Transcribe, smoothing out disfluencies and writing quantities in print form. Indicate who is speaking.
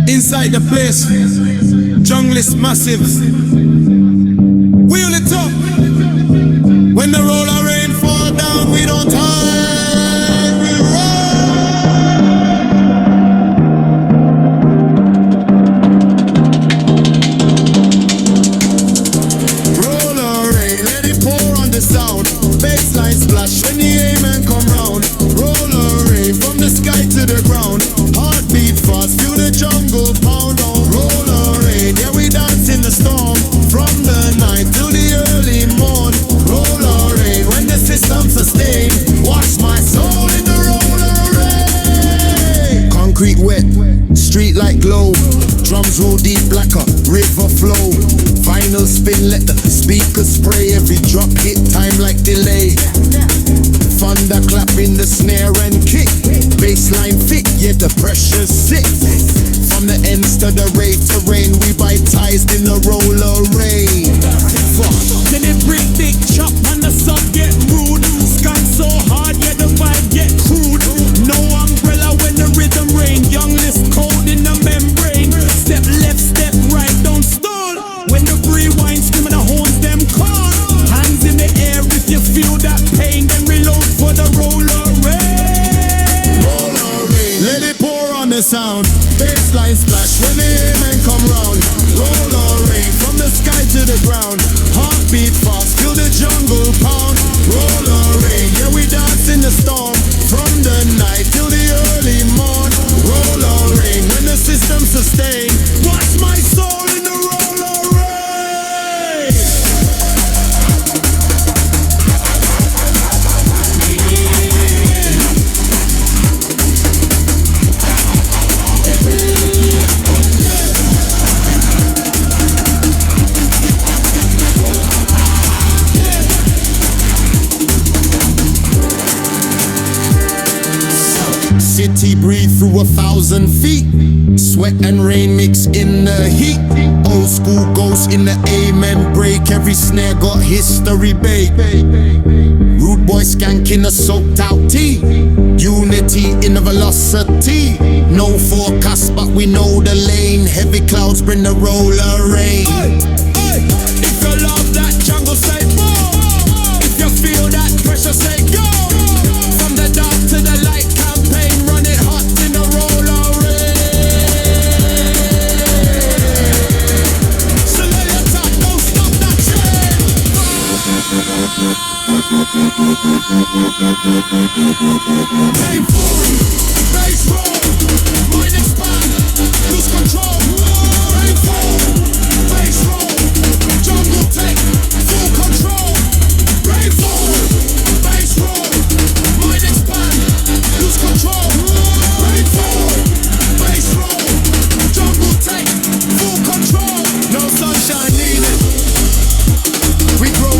Speaker 1: Inside the place, jungle is massive. Wheel it up. When the roller rain fall down, we don't hide, we roll. Roller rain, let it pour on the sound. Bassline splash when the amen come round. Roller rain from the sky to the ground. Heartbeat fast, feel the jungle pound on. Roller rain, yeah we dance in the storm. From the night till the early morn. Roller rain, when the system sustain. Watch my soul in the roller rain. Concrete wet, street light glow. Drums roll deep like a river flow. Vinyl spin, let the speakers spray. Every drop hit time like delay. Thunder clap in the snare and kick. Bassline thick, yeah the pressure's sick. From the ends to the rate to rain, we baptized in the roller rain. Then it bring big chop and the sub get rude. Scan so hard, yeah the vibe get crude. No umbrella when the rhythm rain. Young list cold in the membrane. Step left, step right, don't stall. When the rewind screaming the horns them call. Hands in the air if you feel that pain. Then reload for the roller rain. Roller rain, let it pour on the sound. Bassline splash when the amen come round. Roller rain from the sky to the ground. Heartbeat fast, feel the jungle pound. Roller rain, yeah we dance in the storm. From the night till the early morn. Roller rain when the system sustain. Watch my soul in the roller rain. City breathe through 1,000 feet. Sweat and rain mix in the heat. Old school ghost in the amen break. Every snare got history baked. Rude boy skanking a soaked out tea. Unity in the velocity. No forecast but we know the lane. Heavy clouds bring the roller rain. If you love that jungle say more. If you feel that pressure say go. From the dark to the light campaign. Run it hot in the roller rain. So let it talk, don't stop that train. Aim forward, bass roll, mind expand, lose control. Aim forward, bass roll, jungle take full control. Aim forward, bass roll, mind expand, lose control. Aim forward, bass roll, jungle take full control. No sunshine needed. We grow